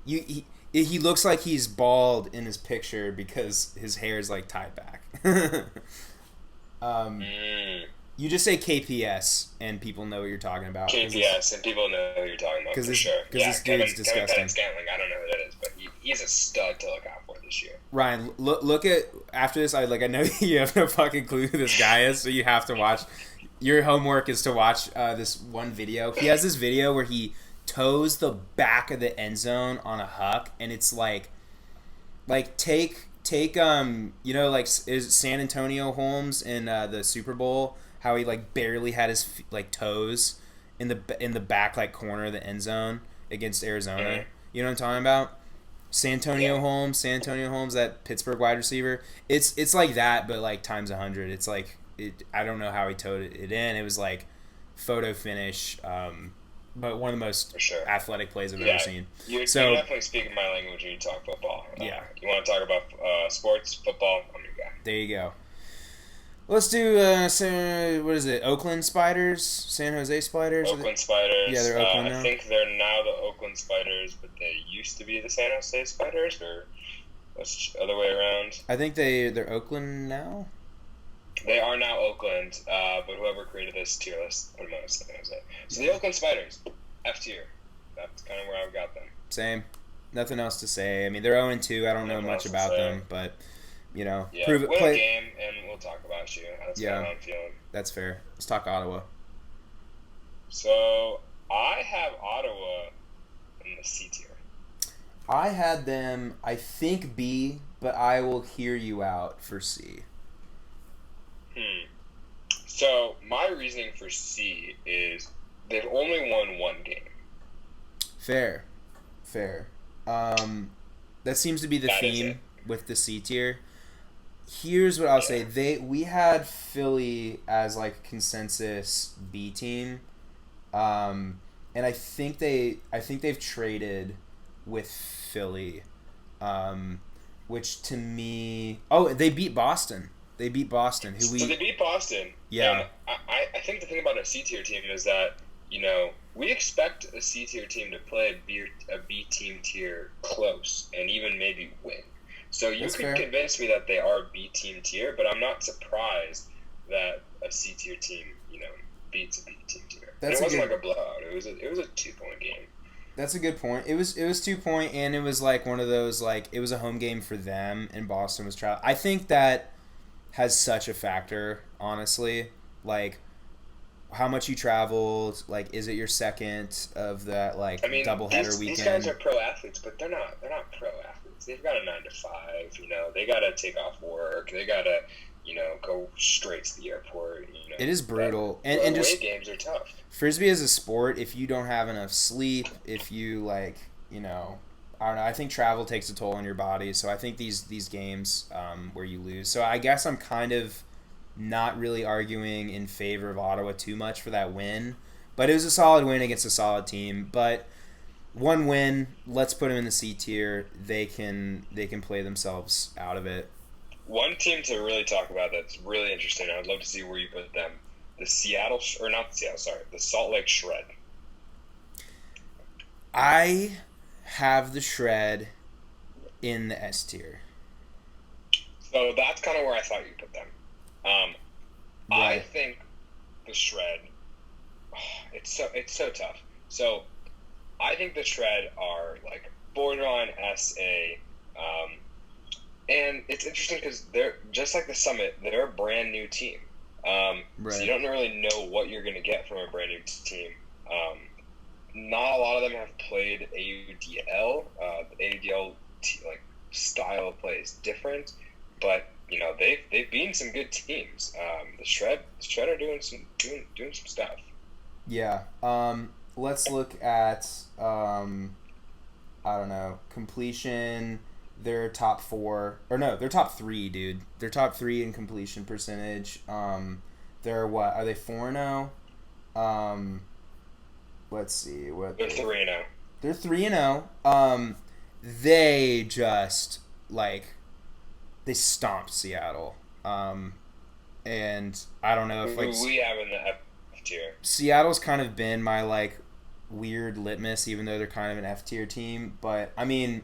He looks like he's bald in his picture because his hair is tied back. You just say KPS and people know what you're talking about. KPS and people know who you're talking about for sure. Because this dude's disgusting. Kevin Pettit Scantling, I don't know who that is, but he's a stud to look out for this year. Ryan, look at after this. I know you have no fucking clue who this guy is, so you have to watch. Your homework is to watch this one video. He has this video where he toes the back of the end zone on a huck, and it's take is San Antonio Holmes in the Super Bowl, how he Barely had his toes in the back corner of the end zone against Arizona. Mm-hmm. You know what I'm talking about? San Antonio Holmes, that Pittsburgh wide receiver. It's like that, but times 100. It's I don't know how he towed it in. It was photo finish, but one of the most athletic plays I've ever seen. You're definitely speaking my language when you talk football. You want to talk about sports, football, I'm your guy. There you go. Let's do, what is it, Oakland Spiders? San Jose Spiders? Oakland Spiders. Yeah, they're Oakland now. I think they're now the Oakland Spiders, but they used to be the San Jose Spiders, or what's the other way around? I think they're Oakland now. They are now Oakland, but whoever created this tier list put them on San Jose. So the Oakland Spiders, F tier. That's kind of where I've got them. Same. Nothing else to say. I mean, they're 0-2. I don't know much about them, but prove it. Win a game, and we'll talk about you. That's kind of how I'm feeling. That's fair. Let's talk Ottawa. So I have Ottawa in the C tier. I had them, I think B, but I will hear you out for C. So my reasoning for C is they've only won one game. Fair. That seems to be the theme with the C tier. here's what I'll say. We had Philly as like consensus B team, and I think they've traded with Philly, which to me, they beat Boston. They beat Boston. So they beat Boston. Yeah. And I think the thing about a C tier team is that, you know, we expect a C tier team to play a B team tier close and even maybe win. So you could convince me that they are B team tier, but I'm not surprised that a C tier team, you know, beats a B team tier. It wasn't like a blowout. It was a 2-point game. That's a good point. It was 2-point, and it was like one of those, like, it was a home game for them, and Boston was traveling. I think that has such a factor, honestly. Like, how much you traveled, like, is it your second of that, like, doubleheader weekend? These guys are pro athletes, but they're not pro athletes. They've got a 9 to 5, you know. They got to take off work. They got to, you know, go straight to the airport, you know. It is brutal. And just games are tough. Frisbee as a sport, if you don't have enough sleep, if you, like, you know, I don't know, I think travel takes a toll on your body. So I think these games where you lose. So I guess I'm kind of not really arguing in favor of Ottawa too much for that win. But it was a solid win against a solid team. But one win, let's put them in the C tier. They can play themselves out of it. One team to really talk about that's really interesting, I would love to see where you put them. The Salt Lake Shred. I have the Shred in the S tier. So that's kind of where I thought you put them. Right. I think the Shred, it's so tough. So I think the Shred are like borderline SA, and it's interesting because they're just like the Summit. They're a brand new team. Right. So you don't really know what you're going to get from a brand new team. Not a lot of them have played AUDL. The AUDL like style of play is different, but you know they've beaten some good teams. The Shred are doing some stuff. Yeah. Let's look at I don't know, completion. They're top 4, or no, they're top 3, dude. They're top 3 in completion percentage. They're what? Are they 4-0? Let's see what they're 3-0. They're 3-0. They just like they stomped Seattle. And I don't know if like we have in the F tier. Seattle's kind of been my like weird litmus, even though they're kind of an F tier team. But I mean,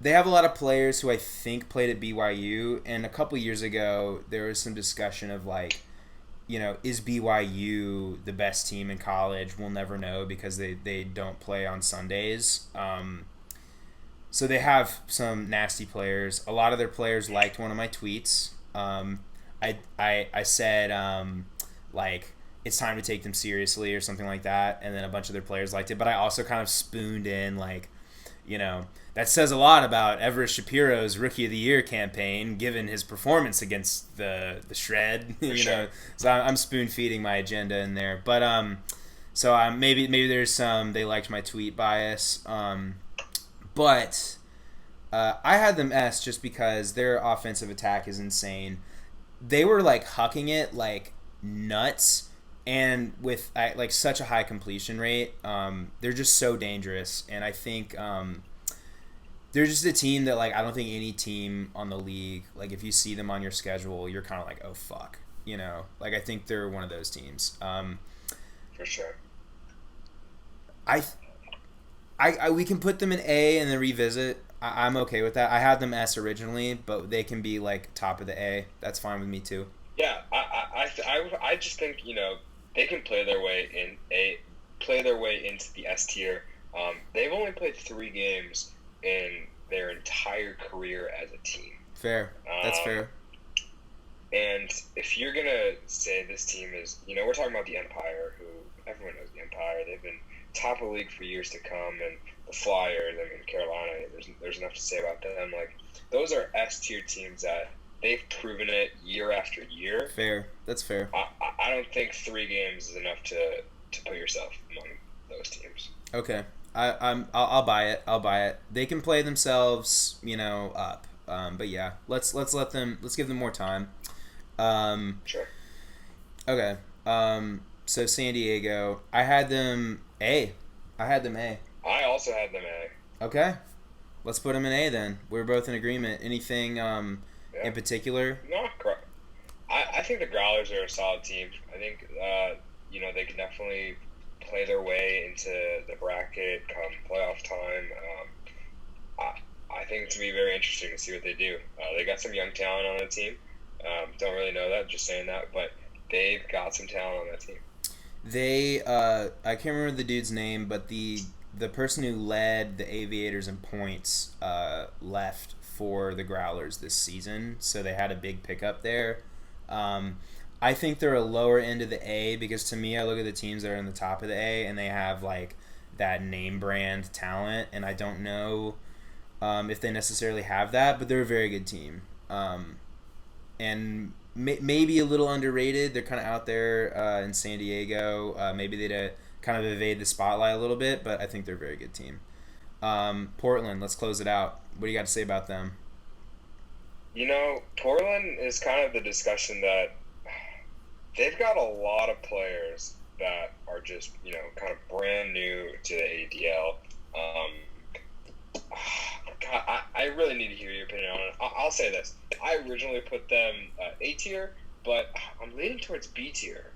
they have a lot of players who I think played at BYU, and a couple years ago there was some discussion of like, you know, is BYU the best team in college? We'll never know because they don't play on Sundays. So they have some nasty players. A lot of their players liked one of my tweets. I said like it's time to take them seriously or something like that, and then a bunch of their players liked it. But I also kind of spooned in like, you know, that says a lot about Everest Shapiro's Rookie of the Year campaign, given his performance against the Shred. You know, so I'm spoon feeding my agenda in there. But so maybe there's some they liked my tweet bias. But I had them S just because their offensive attack is insane. They were like hucking it like nuts, and with like such a high completion rate, they're just so dangerous. And I think they're just a team that like I don't think any team on the league, like if you see them on your schedule, you're kind of like, oh fuck, you know. Like I think they're one of those teams. For sure. We can put them in A and then revisit. I'm okay with that. I had them S originally, but they can be like top of the A. That's fine with me too. Yeah, I just think, you know, they can play their way into the S tier. They've only played 3 games in their entire career as a team. Fair. That's fair. And if you're gonna say this team is, you know, we're talking about the Empire, who everyone knows the Empire. They've been top of the league for years to come, and the Flyers, I mean, Carolina, there's enough to say about them. Like, those are S-tier teams that they've proven it year after year. Fair. That's fair. I don't think 3 games is enough to put yourself among those teams. Okay. I'll buy it. They can play themselves, you know, up. But yeah, let's give them more time. Sure. Okay. So San Diego, I had them A. I also had them A. Okay. Let's put them in A then. We're both in agreement. Anything in particular? No, correct. I think the Growlers are a solid team. I think they can definitely play their way into the bracket come playoff time. I think it's going to be very interesting to see what they do. They got some young talent on the team. Don't really know that, just saying that, but they've got some talent on that team. They, I can't remember the dude's name, but the person who led the Aviators in points left for the Growlers this season, so they had a big pickup there. I think they're a lower end of the A because to me, I look at the teams that are in the top of the A and they have like that name brand talent, and I don't know if they necessarily have that, but they're a very good team. And maybe a little underrated. They're kind of out there in San Diego. Maybe they'd kind of evade the spotlight a little bit, but I think they're a very good team. Portland, let's close it out. What do you got to say about them? Portland is kind of the discussion that they've got a lot of players that are just, kind of brand new to the AUDL. God, I really need to hear your opinion on it. I'll say this. I originally put them A tier, but I'm leaning towards B tier.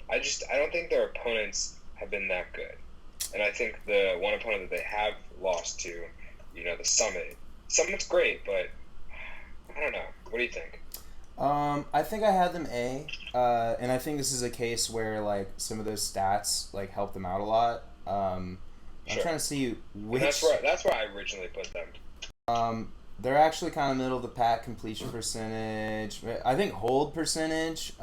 I don't think their opponents have been that good. And I think the one opponent that they have lost to, the Summit. Summit's great, but I don't know. What do you think? I think I had them A, and I think this is a case where like some of those stats like help them out a lot. I'm trying to see which. And that's where I originally put them. They're actually kind of middle of the pack completion percentage. I think hold percentage.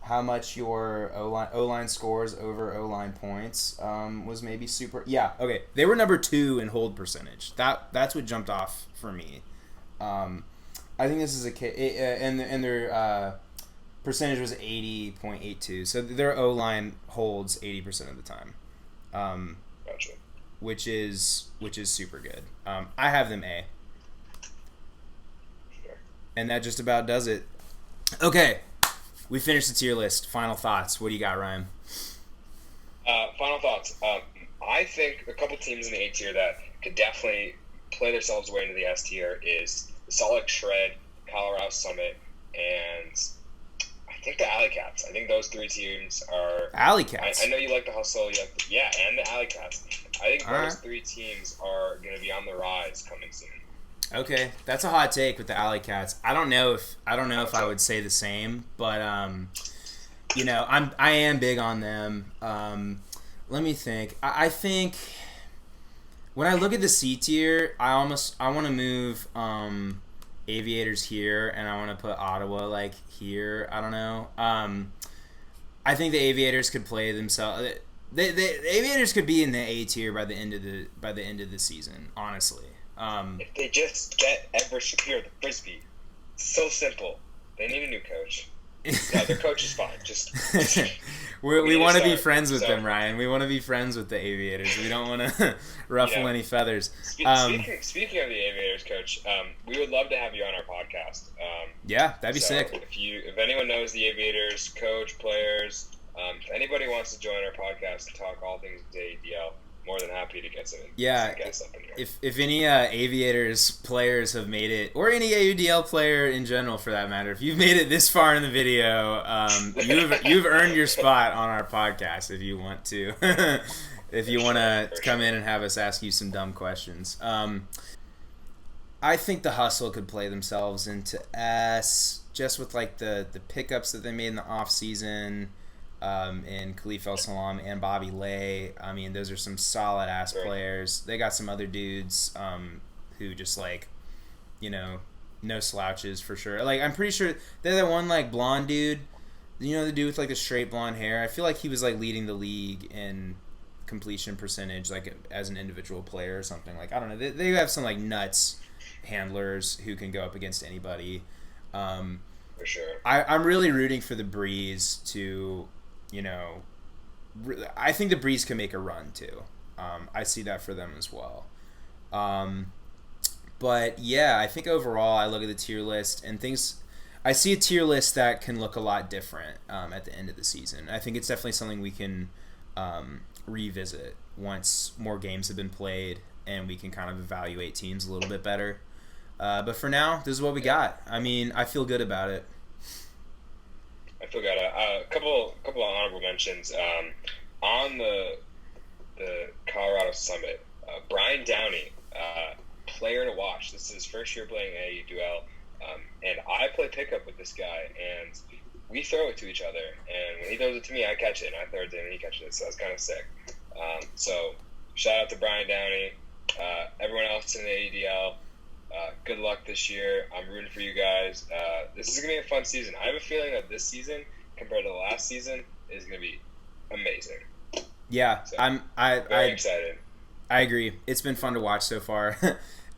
How much your O-line scores over O-line points was maybe super. Yeah, okay. They were number 2 in hold percentage. That's what jumped off for me. I think this is and their percentage was 80.82. So their O-line holds 80% of the time. Gotcha. Which is super good. I have them A. Sure. And that just about does it. Okay. We finished the tier list. Final thoughts. What do you got, Ryan? Final thoughts. I think a couple teams in the A tier that could definitely play themselves way into the S tier is the Salt Lake Shred, Colorado Summit, and I think the Alley Cats. I think those 3 teams are... Alley Cats? I know you like the hustle. And the Alley Cats. I think those 3 teams are going to be on the rise coming soon. Okay, that's a hot take with the Alley Cats. I don't know if I would say the same, but I am big on them. Let me think. I think when I look at the C tier, I want to move Aviators here, and I want to put Ottawa like here. I don't know. I think the Aviators could play themselves. The Aviators could be in the A tier by the end of the season. Honestly. If they just get Everett Shapiro the Frisbee, it's so simple. They need a new coach. No, their coach is fine. We want to be friends with them, Ryan. We want to be friends with the Aviators. We don't want to ruffle any feathers. Speaking of the Aviators, coach, we would love to have you on our podcast. Yeah, that'd be sick. If anyone knows the Aviators, coach, players, if anybody wants to join our podcast and talk all things AUDL, more than happy to get some guests up in here. If any Aviators players have made it, or any AUDL player in general for that matter, if you've made it this far in the video, you've earned your spot on our podcast if you want to. If you want to come in and have us ask you some dumb questions. I think the Hustle could play themselves into S just with like the pickups that they made in the off season. And Khalif El Salam and Bobby Lay. I mean, those are some solid ass players. They got some other dudes who just like, no slouches for sure. Like I'm pretty sure they're the one like blonde dude. The dude with like the straight blonde hair. I feel like he was like leading the league in completion percentage, like as an individual player or something. Like I don't know. They have some like nuts handlers who can go up against anybody. For sure. I'm really rooting for the Breeze to. I think the Breeze can make a run too. I see that for them as well. But yeah, I think overall I look at the tier list and things. I see a tier list that can look a lot different at the end of the season. I think it's definitely something we can revisit once more games have been played and we can kind of evaluate teams a little bit better. But for now, this is what we got. I mean, I feel good about it. I feel good. A couple of honorable mentions. On the Colorado Summit, Brian Downey, player to watch. This is his first year playing AUDL, and I play pickup with this guy, and we throw it to each other. And when he throws it to me, I catch it, and I throw it to him, and he catches it. So that's kind of sick. So shout out to Brian Downey. Everyone else in the AUDL, good luck this year. I'm rooting for you guys. This is going to be a fun season. I have a feeling that this season, compared to the last season, is going to be amazing. Yeah, so, I'm excited. I agree. It's been fun to watch so far.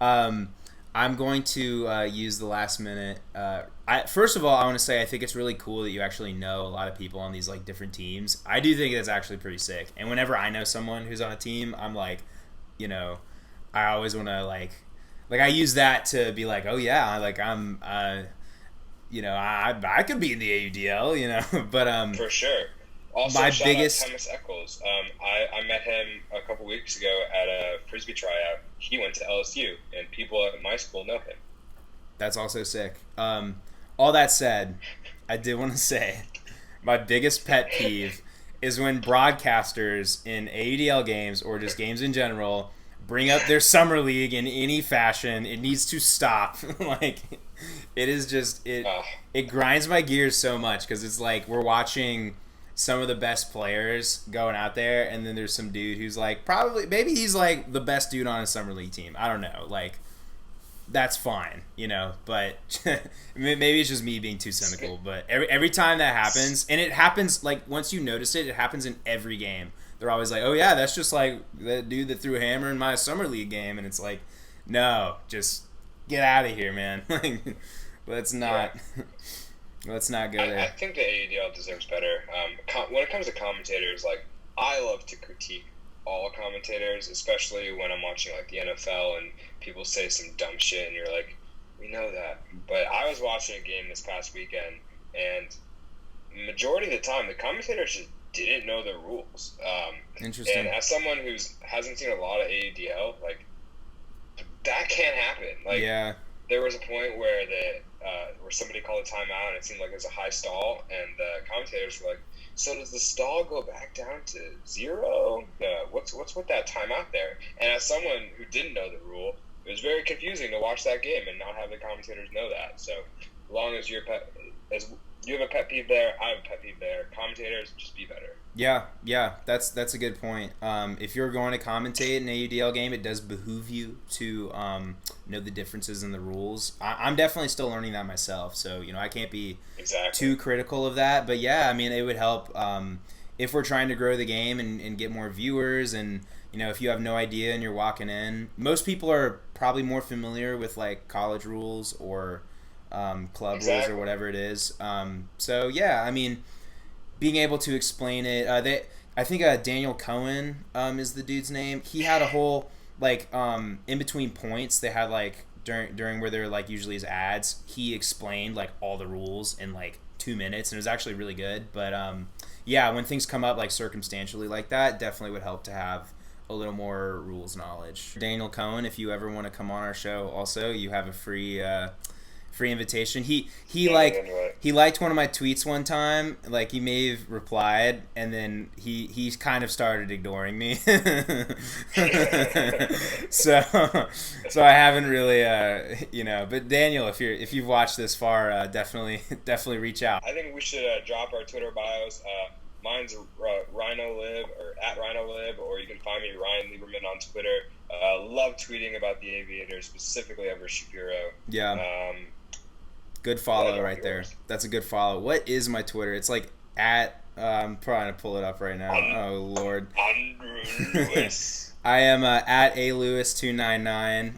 I'm going to use the last minute. First of all, I want to say I think it's really cool that you actually know a lot of people on these like different teams. I do think that's actually pretty sick. And whenever I know someone who's on a team, I'm like, I always want to like I use that to be like, oh yeah, like I'm, I could be in the AUDL, but for sure. Also, my shout biggest out Thomas Eccles. I met him a couple weeks ago at a Frisbee tryout. He went to LSU, and people at my school know him. That's also sick. All that said, I did want to say my biggest pet peeve is when broadcasters in AUDL games or just games in general bring up their summer league in any fashion. It needs to stop. Like, it is just it grinds my gears so much because it's like we're watching some of the best players going out there, and then there's some dude who's like maybe he's like the best dude on a summer league team. I don't know. Like, that's fine, but maybe it's just me being too cynical. But every time that happens, and it happens like once you notice it happens in every game. They're always like, oh yeah, that's just like that dude that threw a hammer in my summer league game, and it's like, no, just get out of here, man. Like, let's not go there. I think the AUDL deserves better. When it comes to commentators, like, I love to critique all commentators, especially when I'm watching like the NFL and people say some dumb shit, and you're like, we know that. But I was watching a game this past weekend, and majority of the time, the commentators just didn't know the rules. Interesting. And as someone who hasn't seen a lot of AUDL, like, that can't happen. Like, yeah. There was a point where where somebody called a timeout, and it seemed like it was a high stall, and the commentators were like, so does the stall go back down to 0? What's with that timeout there? And as someone who didn't know the rule, it was very confusing to watch that game and not have the commentators know that. So as long as you have a pet peeve there, I have a pet peeve there. Commentators, just be better. Yeah, that's a good point. If you're going to commentate an AUDL game, it does behoove you to know the differences in the rules. I'm definitely still learning that myself, so I can't be too critical of that. But yeah, I mean, it would help if we're trying to grow the game and get more viewers. And if you have no idea and you're walking in, most people are probably more familiar with like college rules or club rules or whatever it is. So yeah, I mean, being able to explain it. I think Daniel Cohen is the dude's name. He had a whole like in between points. They had like during where they're like usually his ads. He explained like all the rules in like 2 minutes, and it was actually really good. But yeah, when things come up like circumstantially like that, definitely would help to have a little more rules knowledge. Daniel Cohen, if you ever want to come on our show, also you have a free invitation. He liked one of my tweets one time. Like, he may have replied, and then he kind of started ignoring me. so I haven't really But Daniel, if you've watched this far, definitely reach out. I think we should drop our Twitter bios. Mine's RhinoLib or @RhinoLib, or you can find me Ryan Liberman on Twitter. Love tweeting about the Aviators, specifically over Shapiro. Yeah. Good follow right there. That's a good follow. What is my Twitter? It's like I'm trying to pull it up right now. Oh Lord. Lewis. I am at ALewis299.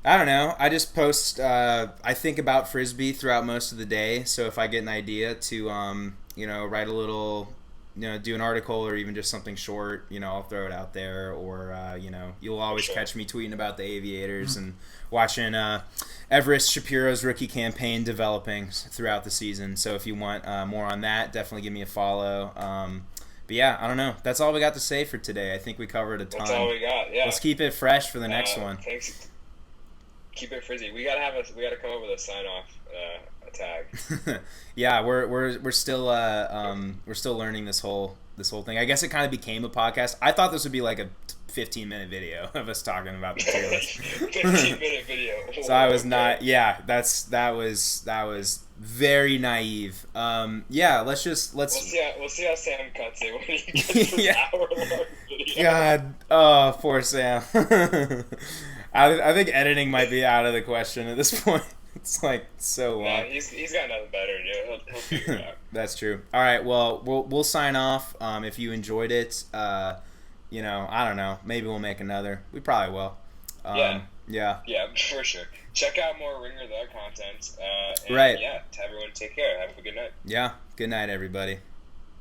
I don't know. I just post. I think about Frisbee throughout most of the day. So if I get an idea to write a little do an article or even just something short, I'll throw it out there. Or you'll always catch me tweeting about the Aviators and watching Everest Shapiro's rookie campaign developing throughout the season. So if you want more on that, definitely give me a follow. But yeah, I don't know. That's all we got to say for today. I think we covered a ton. That's all we got. Yeah. Let's keep it fresh for the next one. Thanks. Keep it frizzy. We gotta come up with a sign off tag. Yeah, we're still learning this whole thing. I guess it kind of became a podcast. I thought this would be like a 15-minute video of us talking about the tier list. 15-minute video. So I was not. Yeah, that was very naive. Yeah, let's. We'll see how Sam cuts it when he gets this hour-long video. God, oh, poor Sam. I think editing might be out of the question at this point. It's like so long. Nah, he's got nothing better to do. He'll figure it out. That's true. All right. Well, we'll sign off. If you enjoyed it, I don't know. Maybe we'll make another. We probably will. Yeah, for sure. Check out more Ringer the content. And right. Yeah. To everyone, take care. Have a good night. Yeah. Good night, everybody.